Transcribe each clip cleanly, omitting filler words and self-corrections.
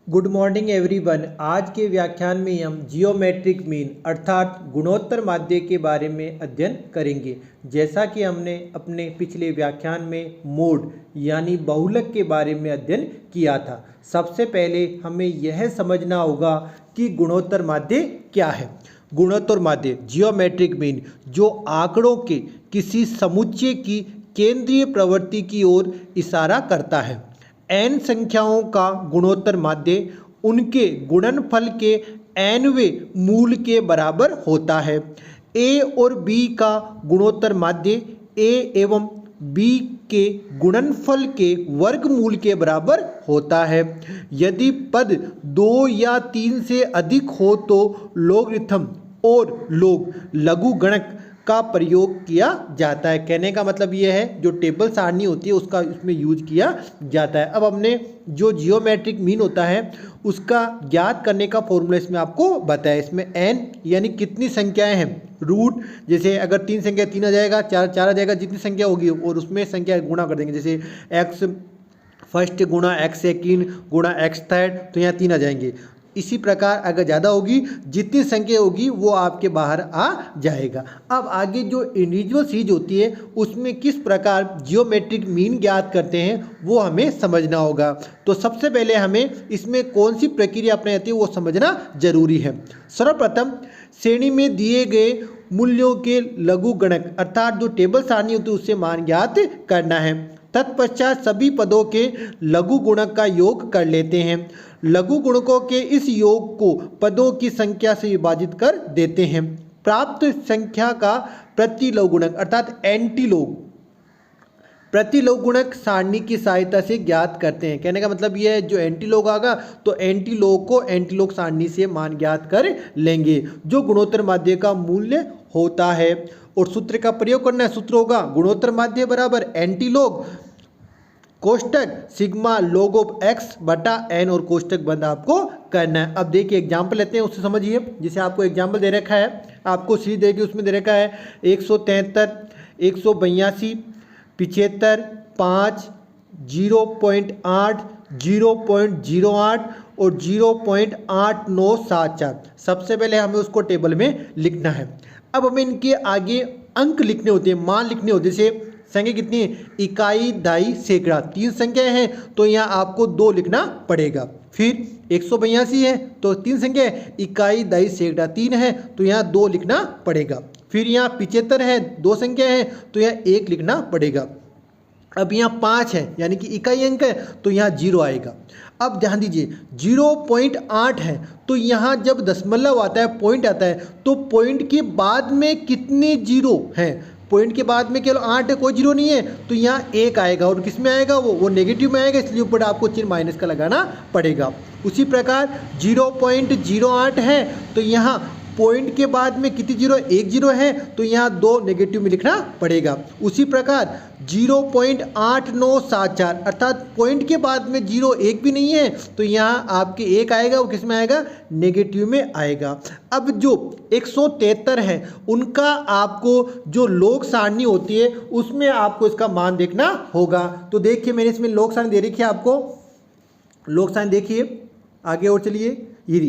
Good morning everyone. आज के व्याख्यान में हम जियोमेट्रिक मीन अर्थात गुणोत्तर माध्य के बारे में अध्ययन करेंगे। जैसा कि हमने अपने पिछले व्याख्यान में मोड यानी बहुलक के बारे में अध्ययन किया था। सबसे पहले हमें यह समझना होगा कि गुणोत्तर माध्य क्या है। गुणोत्तर माध्य जियोमेट्रिक मीन जो आंकड़ों के किसी समुच्चय की केंद्रीय प्रवृत्ति की ओर इशारा करता है। n संख्याओं का गुणोत्तर माध्य उनके गुणनफल के nवें मूल के बराबर होता है। a और b का गुणोत्तर माध्य a एवं b के गुणनफल के वर्गमूल के बराबर होता है। यदि पद 2 या 3 से अधिक हो तो लोगरिथम और लघुगणक का प्रयोग किया जाता है। कहने का मतलब यह है जो टेबल सारणी होती है उसका इसमें यूज किया जाता है। अब हमने जो जियोमेट्रिक मीन होता है उसका ज्ञात करने का फॉर्मूला इसमें आपको बताया। इसमें n यानी कितनी संख्याएं हैं, रूट जैसे अगर 3 संख्या 3 आ जाएगा, 4 आ जाएगा, जितनी संख्या होगी और उसमें संख्या गुणा कर देंगे। जैसे x फर्स्ट गुणा x सेकेंड गुणा x थर्ड, तो यहाँ 3 आ जाएंगे। इसी प्रकार अगर ज़्यादा होगी जितनी संख्या होगी वो आपके बाहर आ जाएगा। अब आगे जो इंडिविजुअल सीरीज होती है उसमें किस प्रकार जियोमेट्रिक मीन ज्ञात करते हैं वो हमें समझना होगा। तो सबसे पहले हमें इसमें कौन सी प्रक्रिया अपनाई जाती है वो समझना जरूरी है। सर्वप्रथम श्रेणी में दिए गए मूल्यों के लघुगणक अर्थात जो टेबल सारणी होती है उससे मान ज्ञात करना है। तत्पश्चात सभी पदों के लघु गुणक का योग कर लेते हैं। लघु गुणकों के इस योग को पदों की संख्या से विभाजित कर देते हैं। प्राप्त संख्या का प्रतिलघुगणक अर्थात प्रतिलघुगणक सारणी की सहायता से ज्ञात करते हैं। कहने का मतलब यह है जो एंटीलॉग आएगा तो एंटीलॉग को एंटीलॉग सारणी से मान ज्ञात कर लेंगे जो गुणोत्तर माध्य का मूल्य होता है। और सूत्र का प्रयोग करना है। सूत्र होगा गुणोत्तर माध्य बराबर एंटीलॉग कोष्टक सिग्मा log ऑफ x बटा n और कोष्टक बंद आपको करना है। अब देखिए एग्जाम्पल लेते हैं उससे समझिए। जैसे आपको एग्जाम्पल दे रखा है, आपको सीरीज देगी उसमें दे रखा है 173 182 75 5 0.8 0.08 और 0.8974। सबसे पहले हमें उसको टेबल में लिखना है। अब हमें इनके आगे अंक लिखने होते हैं, मान लिखने होते हैं। जैसे संख्या कितनी है, इकाई दाई सैकड़ा, 3 संख्याएं हैं तो यहाँ आपको 2 लिखना पड़ेगा। फिर 182 है तो 3 संख्या है, इकाई दाई सैकड़ा 3 है तो यहाँ 2 लिखना पड़ेगा। फिर यहाँ 75 है, 2 संख्या है तो यहाँ 1 लिखना पड़ेगा। अब यहाँ 5 है यानी कि इकाई अंक है तो यहाँ 0 आएगा। अब ध्यान दीजिए 0.8 है तो यहाँ जब दशमलव आता है, पॉइंट आता है, तो पॉइंट के बाद में कितने जीरो हैं, पॉइंट के बाद में केवल 8 है, कोई जीरो नहीं है, तो यहाँ 1 आएगा। और किस में आएगा, वो नेगेटिव में आएगा, इसलिए ऊपर आपको चिन्ह माइनस का लगाना पड़ेगा। उसी प्रकार 0.08 है तो यहाँ पॉइंट के बाद में कितनी जीरो, 1 जीरो है तो यहाँ 2 नेगेटिव में लिखना पड़ेगा। उसी प्रकार 0.8974 अर्थात पॉइंट के बाद में 0 1 भी नहीं है तो यहाँ आपके 1 आएगा, वो किस में आएगा, नेगेटिव में आएगा। अब जो 173 है उनका आपको जो लॉग सारणी होती है उसमें आपको इसका मान देखना होगा। तो देखिए मैंने इसमें लॉग सारणी दे रखी है, आपको लॉग सारणी देखिए। आगे और चलिए, ये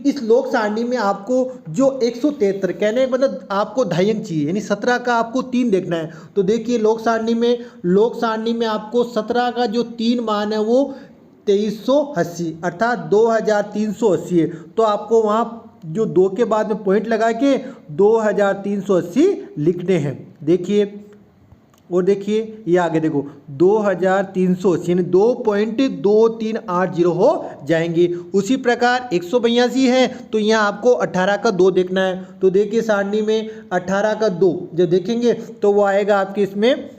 इस लॉग सारणी में आपको जो 173 कहने मतलब आपको ढाई अंक चाहिए, यानी 17 का आपको 3 देखना है। तो देखिए लॉग सारणी में आपको 17 का जो 3 मान है वो 2380 अर्थात 2380 है। तो आपको वहाँ जो 2 के बाद में पॉइंट लगा के 2380 लिखने हैं। देखिए और देखिए ये आगे देखो 2380 यानी 2.2380 हो जाएंगे। उसी प्रकार 182 है तो यहाँ आपको 18 का 2 देखना है। तो देखिए सारणी में 18 का 2 जब देखेंगे तो वो आएगा आपके इसमें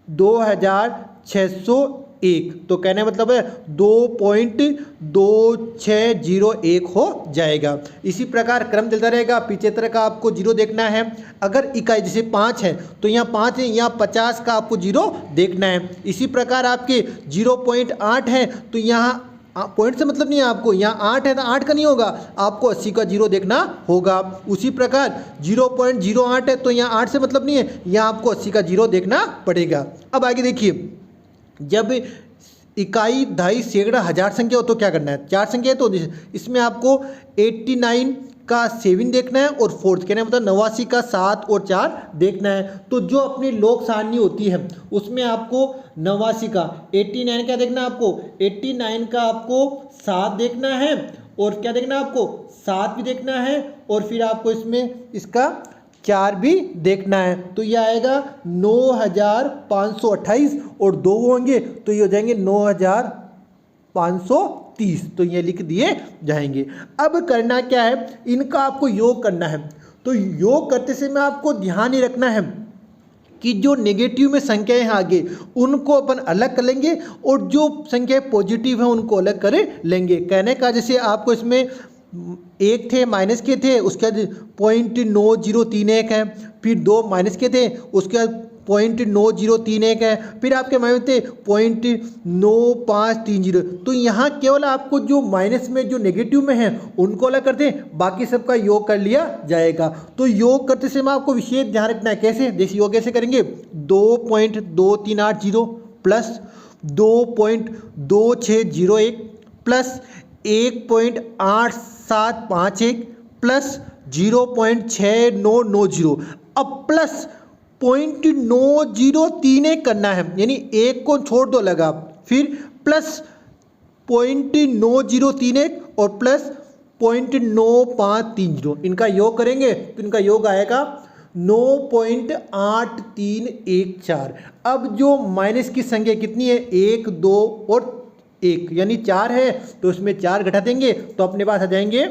2601। तो कहने मतलब है 2.2601 हो जाएगा। इसी प्रकार क्रम चलता रहेगा। 75 का आपको 0 देखना है। अगर इकाई जैसे 5 है तो यहाँ 5 है, यहाँ 50 का आपको 0 देखना है। इसी प्रकार आपके 0.8 है तो यहाँ पॉइंट से मतलब नहीं है आपको, यहाँ 8 है तो 8 का नहीं होगा, आपको 80 का 0 देखना होगा। उसी प्रकार 0.08 है तो यहाँ 8 से मतलब नहीं है, यहाँ आपको 80 का 0 देखना पड़ेगा। अब आगे देखिए जब इकाई, दहाई, सैकड़ा, हजार संख्या हो तो क्या करना है, 4 संख्या है तो इसमें आपको 89 का 7 देखना है और फोर्थ कहना है मतलब 89 का 7 और 4 देखना है। तो जो अपनी लोक सारणी होती है उसमें आपको 89 का 89 क्या देखना है आपको, 89 का आपको 7 देखना है और क्या देखना है आपको 7 भी देखना है और फिर आपको इसमें इसका 4 भी देखना है। तो ये आएगा 9528 और 2 होंगे तो ये हो जाएंगे 9530। तो ये लिख दिए जाएंगे। अब करना क्या है, इनका आपको योग करना है। तो योग करते समय आपको ध्यान ही रखना है कि जो नेगेटिव में संख्याएं हैं आगे उनको अपन अलग कर लेंगे और जो संख्याएं पॉजिटिव हैं उनको अलग कर लेंगे। कहने का जैसे आपको इसमें एक थे माइनस के थे, उसके बाद 0.9031 है, फिर 2 माइनस के थे, उसके बाद 0.9031 है, फिर आपके माइनस थे 0.9530। तो यहाँ केवल आपको जो माइनस में जो नेगेटिव में है उनको अलग करते हैं, बाकी सबका योग कर लिया जाएगा। तो योग करते समय आपको विशेष ध्यान रखना है। कैसे, देखिए योग कैसे करेंगे, 2.2380 प्लस 2.2601 प्लस 1.8751 प्लस 0.6990 अब प्लस 0.9031 करना है, यानी एक को छोड़ दो लगा, फिर प्लस 0.9031 और प्लस 0.9530 इनका योग करेंगे तो इनका योग आएगा 9.8314। अब जो माइनस की संख्या कितनी है, 1 2 और 1 यानी 4 है तो उसमें 4 घटा देंगे तो अपने पास आ जाएंगे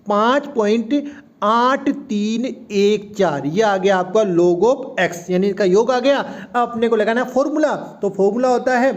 5.8314। ये आ गया आपका log ऑफ x, यानी इसका योग आ गया। अब अपने को लगाना है फॉर्मूला। तो फॉर्मूला होता है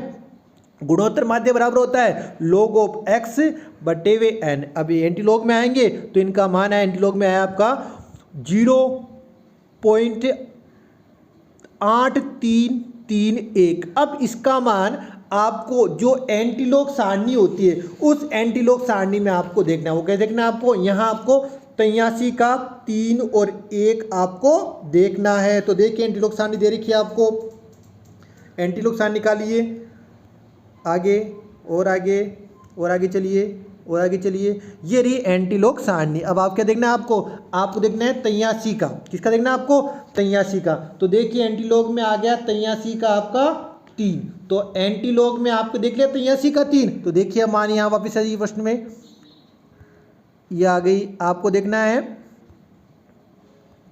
गुणोत्तर माध्य बराबर होता है log ऑफ x बटे वे n। अब ये एंटीलॉग में आएंगे तो इनका मान है, एंटीलॉग में आया आपका 0.8331। अब इसका मान आपको जो एंटीलॉग सारणी होती है उस एंटीलॉग सारणी में आपको देखना है। वो क्या देखना है आपको, यहाँ आपको 83 का 3 और 1 आपको देखना है। तो देखिए एंटीलॉग सारणी दे रखी है आपको, एंटीलॉग सारणी निकालिए, आगे और आगे और आगे चलिए और आगे चलिए, ये रही एंटीलॉग सारणी। अब आप क्या देखना है आपको देखना है 83 का, किसका देखना है आपको, 83 का। तो देखिए एंटीलॉग में आ गया 83 का आपका 3, तो एंटीलॉग में आपको देख लिया 83 का 3। तो देखिए मान यहाँ वापस आ जाइए प्रश्न में, ये आ गई, आपको देखना है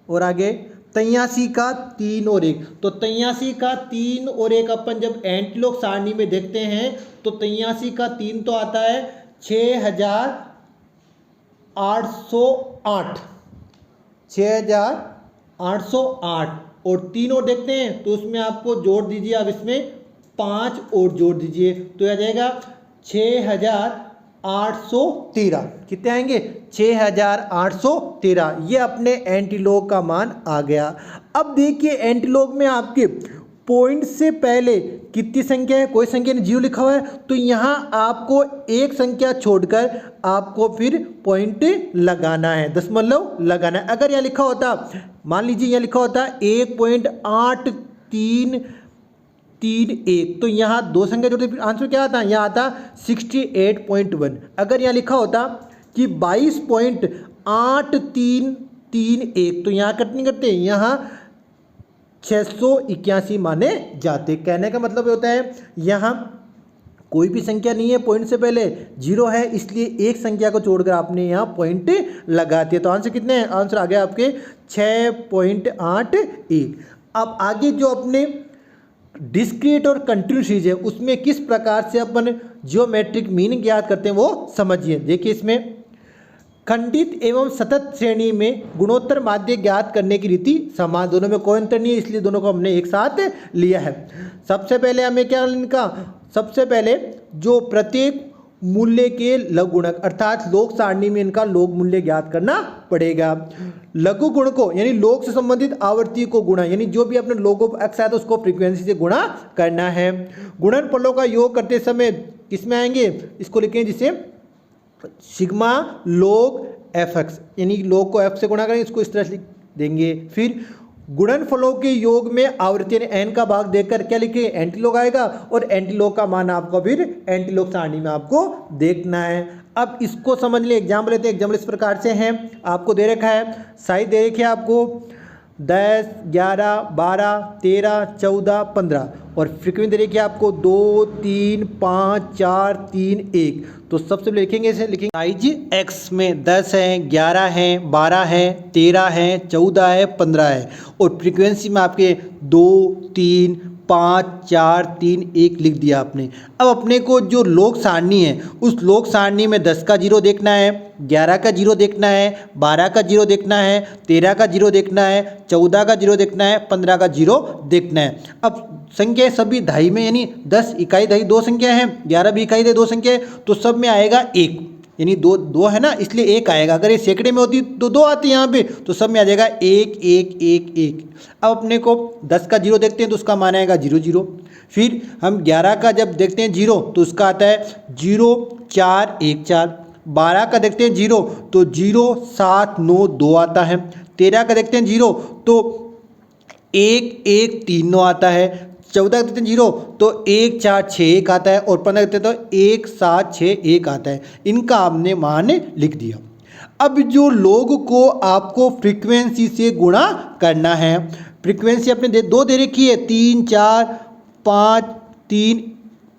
और आगे 83 का 3 और 1। तो 83 का 3 और 1 अपन जब एंटीलॉग सारणी में देखते हैं तो 83 का 3 तो आता है 6808 और 3 और देखते हैं तो उसमें आपको जोड़ दीजिए, अब इसमें 5 और जोड़ दीजिए तो आ जाएगा 6813। कितने आएंगे, 6813। ये अपने एंटीलॉग का मान आ गया। अब देखिए एंटीलॉग में आपके पॉइंट से पहले कितनी संख्या है, कोई संख्या नहीं, 0 लिखा हुआ है, तो यहाँ आपको एक संख्या छोड़कर आपको फिर पॉइंट लगाना है, दशमलव लगाना है। अगर यहाँ लिखा होता, मान लीजिए यहाँ लिखा होता 1.8331 तो यहाँ 2 संख्या जोड़ते फिर आंसर क्या आता, यहाँ आता 68.1। अगर यहाँ लिखा होता कि 22.8331 तो यहाँ कट नहीं करते, यहाँ 681 माने जाते। कहने का मतलब होता है यहाँ कोई भी संख्या नहीं है, पॉइंट से पहले 0 है, इसलिए एक संख्या को छोड़कर आपने यहाँ पॉइंट लगा दिया। तो आंसर कितने हैं, आंसर आ गया आपके 6.81। अब आगे जो अपने डिस्क्रीट और कंटिन्यूस सीरीज है उसमें किस प्रकार से अपन जियोमेट्रिक मीन ज्ञात करते हैं वो समझिए। देखिए इसमें खंडित एवं सतत श्रेणी में गुणोत्तर माध्य ज्ञात करने की रीति समान, दोनों में कोई अंतर नहीं है, इसलिए दोनों को हमने एक साथ लिया है। सबसे पहले हमें क्या इनका, सबसे पहले जो प्रत्येक मूल्य के लघु गुणक अर्थात लोग सारणी में इनका लोग मूल्य ज्ञात करना पड़ेगा। लघु गुण को यानी लोग से संबंधित आवर्ती को गुणा, यानी जो भी अपने लोग ऑफ एक्स आया तो उसको फ्रीक्वेंसी से गुणा करना है। गुणनफलों का योग करते समय किसमें आएंगे, इसको लिखें जिसे सिग्मा log एफ एक्स, यानी log को f से गुणा करेंगे, इसको इस तरह से लिख देंगे। फिर गुणनफलों के योग में आवृत्ति n का भाग देकर क्या लिखेंगे, एंटीलॉग आएगा, और एंटीलॉग का मान आपको फिर एंटीलॉग सारणी में आपको देखना है। अब इसको समझ ले, एग्जाम्पल लेते हैं। एग्जाम्पल इस प्रकार से है, आपको दे रखा है, साइज दे रखी है आपको 10, 11, 12, 13, 14, 15 और फ्रीक्वेंसी दे रखी है आपको 2, 3, 5, 4, 3, 1। तो सबसे पहले लिखेंगे, इसे लिखेंगे साइज x में 10 है, 11 है, 12 है, 13 है, 14 है, 15 है, और फ्रीक्वेंसी में आपके 2, 3, 5, 4, 3, 1 लिख दिया आपने। अब अपने को जो लॉग सारणी है, उस लॉग सारणी में 10 का जीरो देखना है, 11 का जीरो देखना है, 12 का जीरो देखना है, 13 का जीरो देखना है, 14 का जीरो देखना है, 15 का जीरो देखना है। अब संख्या सभी दहाई में, यानी 10 इकाई दहाई 2 संख्या है, 11 भी इकाई दहाई 2 संख्या है, तो सब में आएगा 1, यानी दो है ना, इसलिए 1 आएगा। अगर ये सैकड़े में होती तो 2 आती यहाँ पे, तो सब में आ जाएगा 1, 1, 1, 1। अब अपने को 10 का जीरो देखते हैं तो उसका मान आएगा 0, 0। फिर हम 11 का जब देखते हैं जीरो तो उसका आता है 0, 4, 1, 4। 12 का देखते हैं जीरो तो 0, 7, 9, 2 आता है। 13 का देखते हैं जीरो तो 1, 1, 3, 9 आता है। 14 का देखते हैं जीरो तो 1, 4, 6, 1 आता है, और 15 देखते हैं तो 1, 7, 6, 1 आता है। इनका आपने मान लिख दिया। अब जो लोग को आपको फ्रीक्वेंसी से गुणा करना है, फ्रीक्वेंसी अपने दो दे रखी है, 3, 4, 5, 3,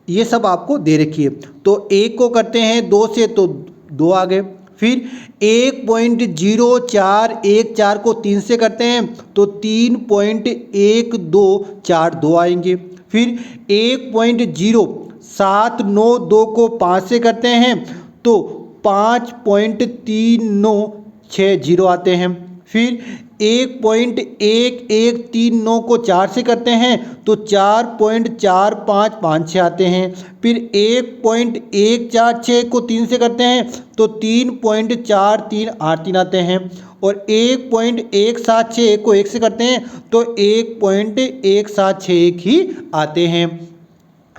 ये सब आपको दे रखी है। तो 1 को करते हैं 2 से तो 2 आ गए। फिर 1.0414 को 3 से करते हैं तो 3.1242 आएंगे। फिर 1.0792 को 5 से करते हैं तो 5.3960 आते हैं। फिर 1.1139 को 4 से करते हैं तो 4.4556 आते हैं। फिर 1.146 को 3 से करते हैं तो 3.4383 आते हैं, और 1.176 को 1 से करते हैं तो 1.1761 ही आते हैं।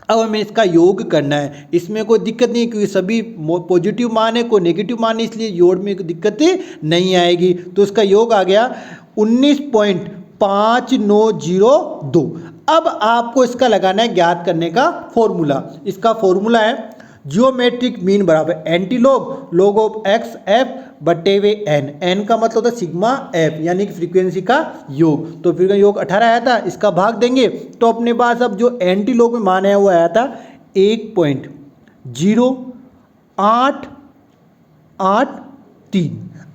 अब हमें इसका योग करना है, इसमें कोई दिक्कत नहीं, क्योंकि सभी पॉजिटिव मान है, कोई नेगेटिव मान है, इसलिए योग में कोई दिक्कत नहीं आएगी। तो इसका योग आ गया 19.5902। अब आपको इसका लगाना है ज्ञात करने का फॉर्मूला। इसका फॉर्मूला है जियोमेट्रिक मीन बराबर antilog log of x f बटे वे एन। एन का मतलब होता है सिग्मा एफ, यानी कि फ्रीक्वेंसी का योग। तो फिर योग 18 आया था, इसका भाग देंगे तो अपने पास अब जो एंटीलॉग में मान है वो आया था 1.0883।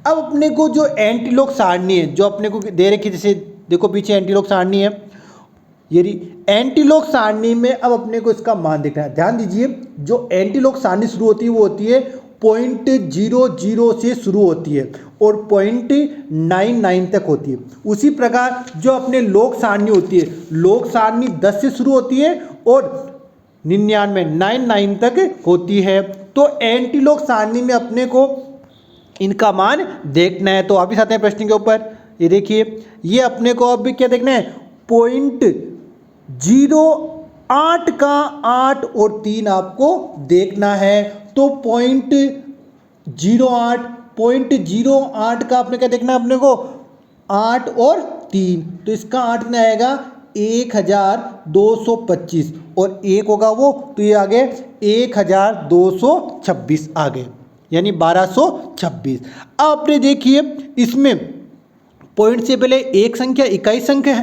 अब अपने को जो एंटीलॉग सारणी है जो अपने को दे रखी, जैसे देखो पीछे एंटीलॉग सारणी है, यदि एंटीलॉग सारणी में अब अपने को इसका मान देखना है। ध्यान दीजिए, जो एंटीलॉग सारणी शुरू होती है वो होती है 0.00 से शुरू होती है और 0.99 तक होती है। उसी प्रकार जो अपने लॉग सारणी होती है, लॉग सारणी 10 से शुरू होती है और 99 तक होती है। तो एंटीलॉग सारणी में अपने को इनका मान देखना है। तो वापिस आते हैं प्रश्न के ऊपर। ये देखिए, ये अपने को अब क्या देखना है, 0.08 का 8 और 3 आपको देखना है। तो 0.08 का आपने क्या देखना है, अपने को 8 और 3, तो इसका 8 में आएगा 1225 और 1 होगा वो, तो ये आ गए 1226 आ गए, यानी 1226। अब आपने देखिए इसमें पॉइंट से पहले एक संख्या इकाई संख्या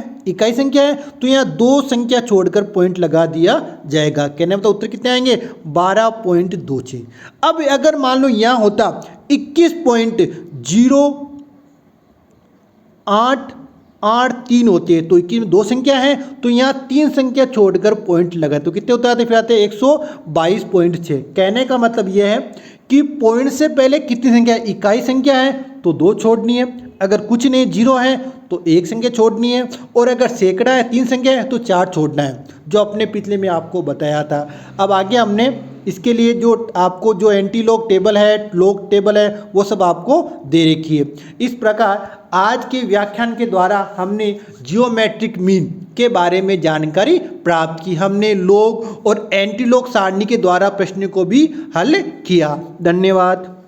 है, तो यहाँ 2 संख्या छोड़कर पॉइंट लगा दिया जाएगा। कहने में तो उत्तर कितने आएंगे, 12.26। अब अगर मान लो यहाँ होता 21.0883 होते हैं, तो 21 में 2 संख्या है, तो यहाँ 3 संख्या छोड़कर पॉइंट लगा, तो कितने होते आते, फिर आते 122.6। कहने का मतलब यह है कि पॉइंट से पहले कितनी संख्या है, इकाई संख्या है तो 2 छोड़नी है, अगर कुछ नहीं 0 है तो 1 संख्या छोड़नी है, और अगर सैकड़ा है 3 संख्या है तो 4 छोड़ना है, जो अपने पिछले में आपको बताया था। अब आगे हमने इसके लिए जो आपको जो एंटीलॉग टेबल है, लॉग टेबल है, वो सब आपको दे रखी है। इस प्रकार आज के व्याख्यान के द्वारा हमने जियोमेट्रिक मीन के बारे में जानकारी प्राप्त की। हमने लॉग और एंटीलॉग सारणी के द्वारा प्रश्न को भी हल किया। धन्यवाद।